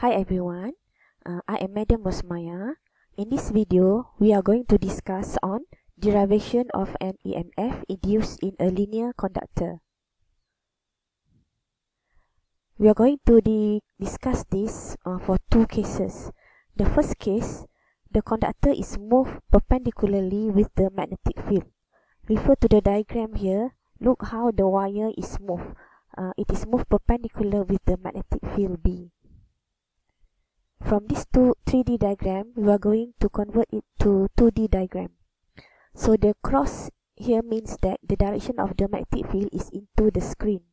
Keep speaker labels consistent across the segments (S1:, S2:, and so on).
S1: Hi everyone, I am Madam Rosmaya. In this video, we are going to discuss on derivation of an EMF induced in a linear conductor. We are going to discuss this for two cases. The first case, the conductor is moved perpendicularly with the magnetic field. Refer to the diagram here. Look how the wire is moved. It is moved perpendicular with the magnetic field B. From this 3D diagram, we are going to convert it to 2D diagram. So the cross here means that the direction of the magnetic field is into the screen.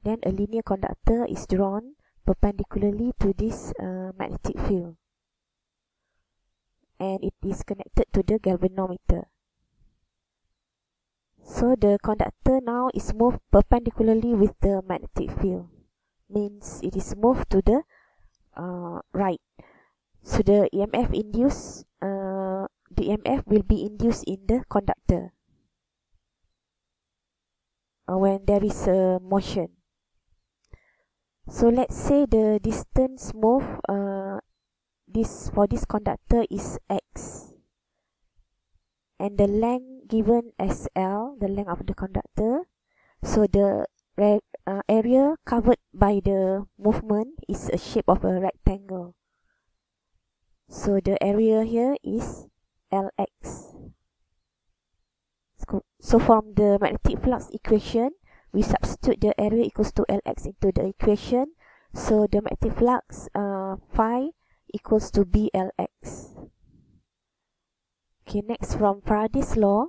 S1: Then a linear conductor is drawn perpendicularly to this magnetic field. And it is connected to the galvanometer. So the conductor now is moved perpendicularly with the magnetic field. Means it is moved to the right. So the EMF induced, the EMF will be induced in the conductor when there is a motion. So let's say the distance moved for this conductor is x, and the length given as L, the length of the conductor. So the area covered by the movement is a shape of a rectangle. So the area here is Lx. So from the magnetic flux equation, we substitute the area equals to Lx into the equation. So the magnetic flux phi equals to Blx. Okay, next from Faraday's law,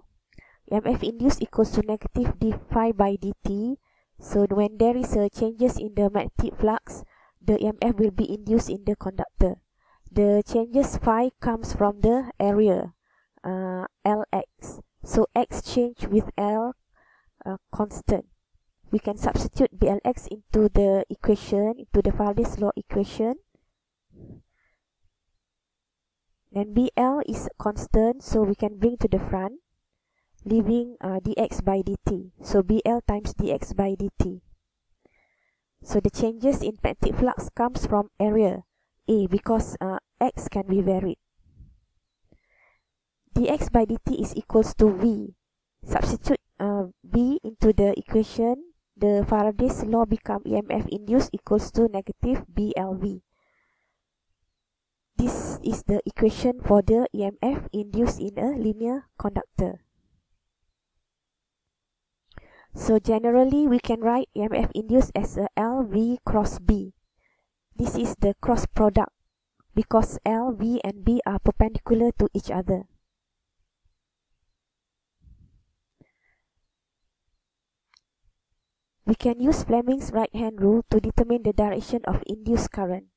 S1: EMF induced equals to negative d phi by dt. So when there is a changes in the magnetic flux, the EMF will be induced in the conductor. The changes phi comes from the area Lx. So x change with L constant. We can substitute Blx into the equation, into the Faraday's law equation. Then Bl is constant, so we can bring to the front, leaving dx by dt. So Bl times dx by dt. So the changes in magnetic flux comes from area A because x can be varied. Dx by dt is equals to V. Substitute V into the equation. The Faraday's law become EMF induced equals to negative BLV. This is the equation for the EMF induced in a linear conductor. So generally we can write EMF induced as a LV cross B. This is the cross product because L, V and B are perpendicular to each other. We can use Fleming's right hand rule to determine the direction of induced current.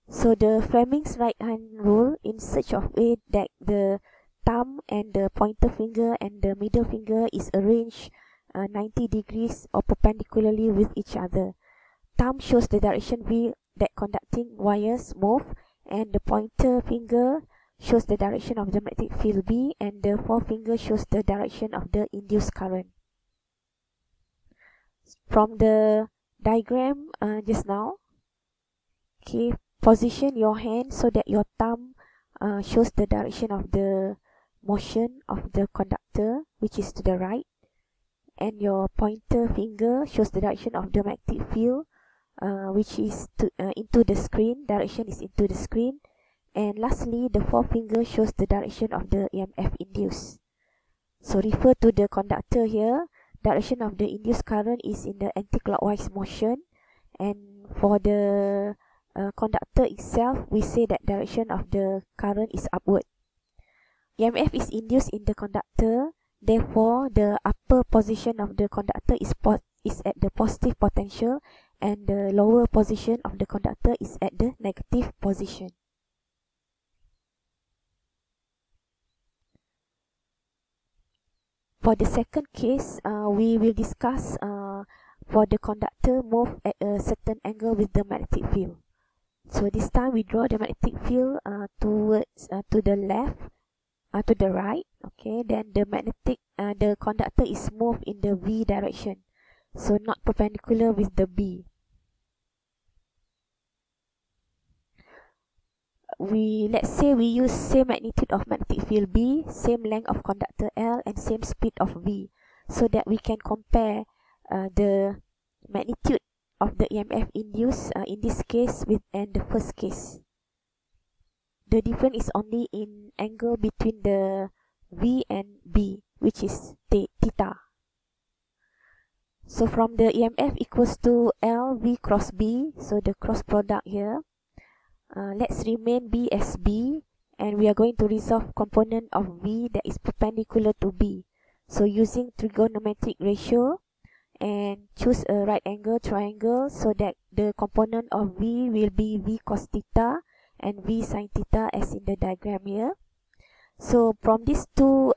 S1: So the Fleming's right hand rule in such of way that the thumb and the pointer finger and the middle finger is arranged 90 degrees or perpendicularly with each other. Thumb shows the direction V that conducting wires move, and the pointer finger shows the direction of the magnetic field B, and the forefinger shows the direction of the induced current. From the diagram just now, okay, position your hand so that your thumb shows the direction of the motion of the conductor, which is to the right, and your pointer finger shows the direction of the magnetic field, which is into the screen. Direction is into the screen. And lastly, the forefinger shows the direction of the EMF induced. So refer to the conductor here. Direction of the induced current is in the anti-clockwise motion, and for the conductor itself, we say that direction of the current is upward. EMF is induced in the conductor, therefore the upper position of the conductor is at the positive potential, and the lower position of the conductor is at the negative position. For the second case, we will discuss for the conductor move at a certain angle with the magnetic field. So this time we draw the magnetic field towards to the left, to the right. Okay, then the conductor is moved in the V direction, so not perpendicular with the B. let's say we use same magnitude of magnetic field B, same length of conductor L, and same speed of V, so that we can compare the magnitude of the EMF induced in this case and the first case. The difference is only in angle between the V and B, which is theta. So from the EMF equals to L V cross B, so the cross product here, let's remain B as B, and we are going to resolve component of V that is perpendicular to B. So using trigonometric ratio, and choose a right angle triangle so that the component of V will be V cos theta and V sin theta as in the diagram here. So from these two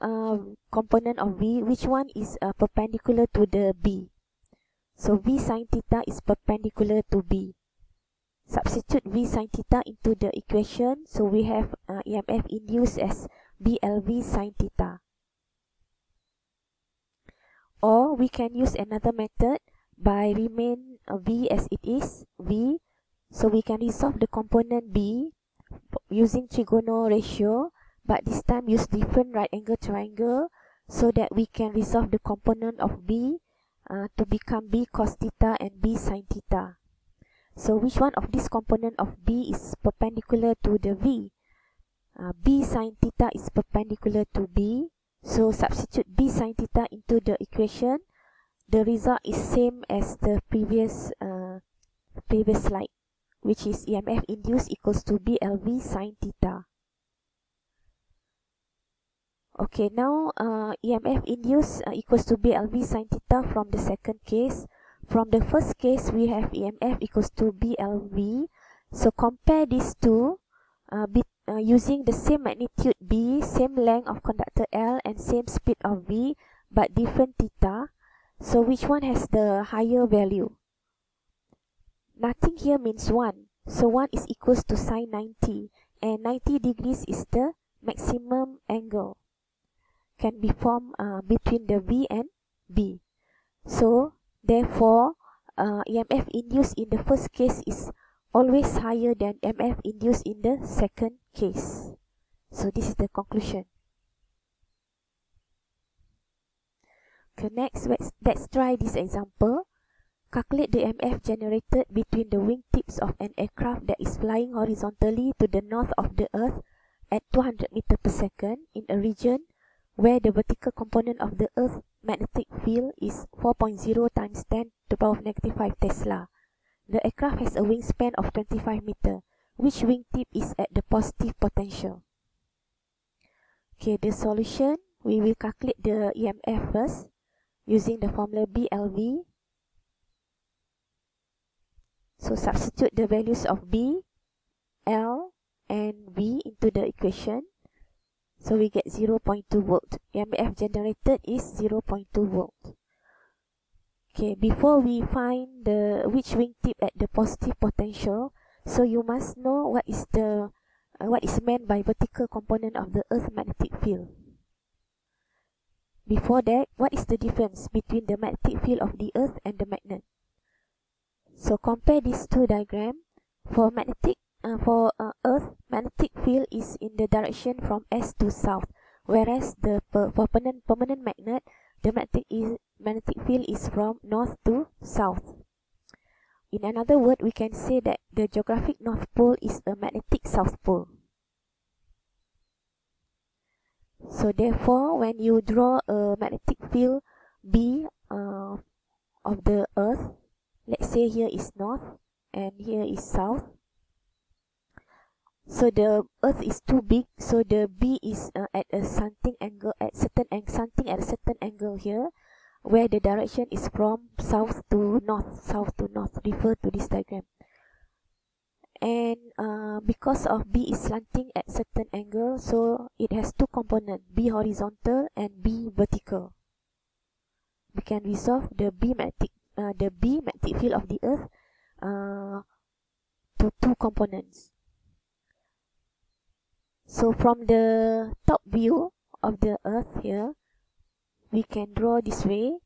S1: component of V, which one is perpendicular to the B? So V sin theta is perpendicular to B. Substitute V sin theta into the equation, so we have EMF induced as BLV sin theta. Or we can use another method by remain V as it is, V. So we can resolve the component B using trigono ratio, but this time use different right angle triangle so that we can resolve the component of B to become B cos theta and B sin theta. So which one of this component of B is perpendicular to the V? B sin theta is perpendicular to B. So substitute B sin theta into the equation. The result is same as the previous slide, which is EMF induced equals to BLV sin theta. Okay, now EMF induced equals to BLV sin theta from the second case. From the first case, we have EMF equals to BLV. So compare these two using the same magnitude B, same length of conductor L, and same speed of V, but different theta. So which one has the higher value? Nothing here means 1. So 1 is equals to sine 90, and 90 degrees is the maximum angle can be formed between the V and B. So therefore, EMF induced in the first case is always higher than EMF induced in the second case. So this is the conclusion. Okay, next let's try this example. Calculate the EMF generated between the wingtips of an aircraft that is flying horizontally to the north of the Earth at 200 meters per second in a region where the vertical component of the Earth's magnetic field is 4.0 times 10 to the power of negative 5 Tesla. The aircraft has a wingspan of 25 meters. Which wingtip is at the positive potential? Okay, the solution, we will calculate the EMF first using the formula BLV. So substitute the values of B, L, and V into the equation. So we get 0.2 volt. EMF generated is 0.2 volt. Okay, before we find which wingtip at the positive potential, so you must know what is meant by vertical component of the Earth's magnetic field. Before that, what is the difference between the magnetic field of the Earth and the magnet? So compare these two diagrams. For Earth, magnetic field is in the direction from east to south, whereas for permanent magnet, the magnetic field is from north to south. In another word, we can say that the geographic North Pole is a magnetic South Pole. So therefore, when you draw a magnetic field B of the Earth, let's say here is north and here is south. So the Earth is too big, so the B is at a something angle at a certain angle here, where the direction is from south to north, refer to this diagram. And because of B is slanting at certain angle, so it has two components, B horizontal and B vertical. We can resolve the B magnetic field of the Earth to two components. So from the top view of the Earth here, we can draw this way.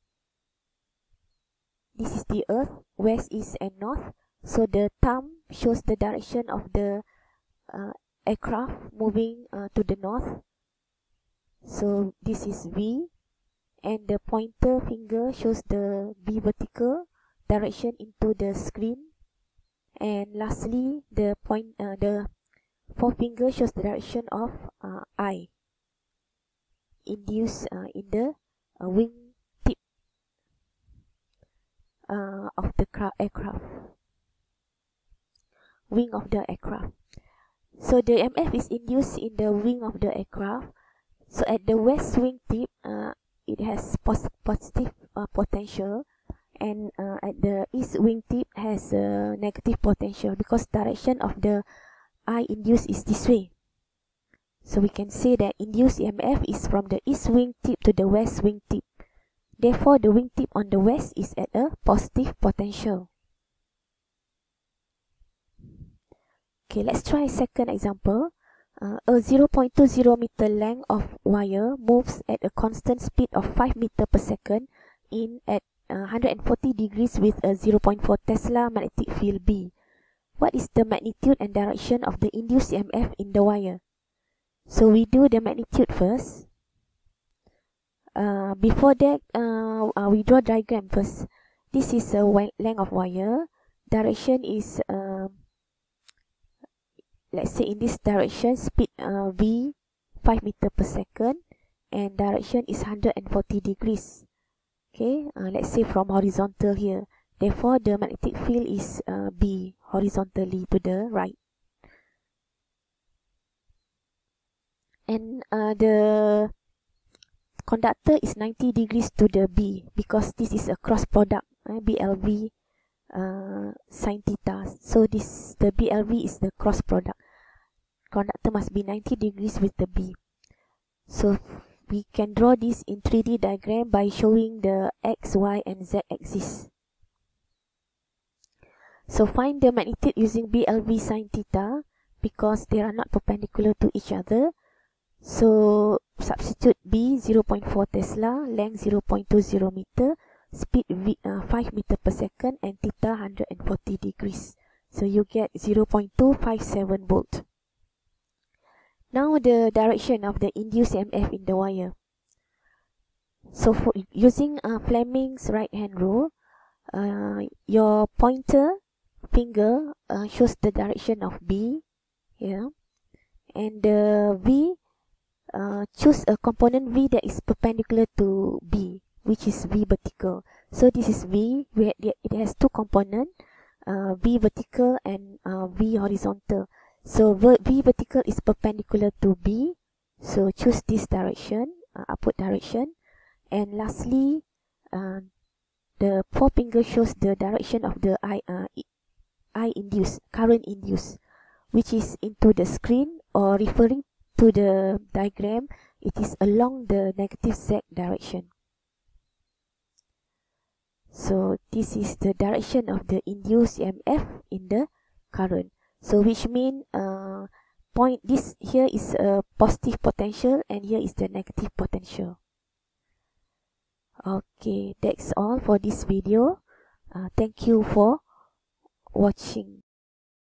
S1: This is the Earth, west, east, and north. So the thumb shows the direction of the aircraft moving to the north. So this is V, and the pointer finger shows the B vertical direction into the screen. And lastly, the forefinger shows the direction of I induced in the wing tip of the aircraft. Wing of the aircraft. So the EMF is induced in the wing of the aircraft. So at the west wing tip, it has positive potential, and at the east wing tip has a negative potential, because direction of the I induced is this way. So we can say that induced EMF is from the east wing tip to the west wing tip. Therefore, the wing tip on the west is at a positive potential. Okay, let's try a second example. A 0.20 meter length of wire moves at a constant speed of 5 meter per second at 140 degrees with a 0.4 Tesla magnetic field B. What is the magnitude and direction of the induced EMF in the wire? So we do the magnitude first. Before that, we draw diagram first. This is a length of wire. Direction is let's say in this direction, speed V 5 meter per second, and direction is 140 degrees. Okay, let's say from horizontal here. Therefore, the magnetic field is B, horizontally to the right. And the conductor is 90 degrees to the B, because this is a cross product, BLV sine theta. So the BLV is the cross product. Conductor must be 90 degrees with the B. So we can draw this in 3D diagram by showing the X, Y, and Z axis. So find the magnitude using BLV sine theta, because they are not perpendicular to each other. So substitute B 0.4 Tesla, length 0.20 meter, speed 5 meter per second, and theta 140 degrees. So you get 0.257 volt. Now the direction of the induced EMF in the wire. So for using Fleming's right hand rule, your pointer finger shows the direction of B here, and the V, choose a component V that is perpendicular to B, which is V vertical. So this is V, it has two components, V vertical and V horizontal. So V vertical is perpendicular to B, so choose this direction, upward direction. And lastly, the forefinger shows the direction of the I induced, current induced, which is into the screen, or referring to the diagram, it is along the negative Z direction. So this is the direction of the induced EMF in the current. So which mean this here is a positive potential, and here is the negative potential. Okay, that's all for this video. Thank you for watching.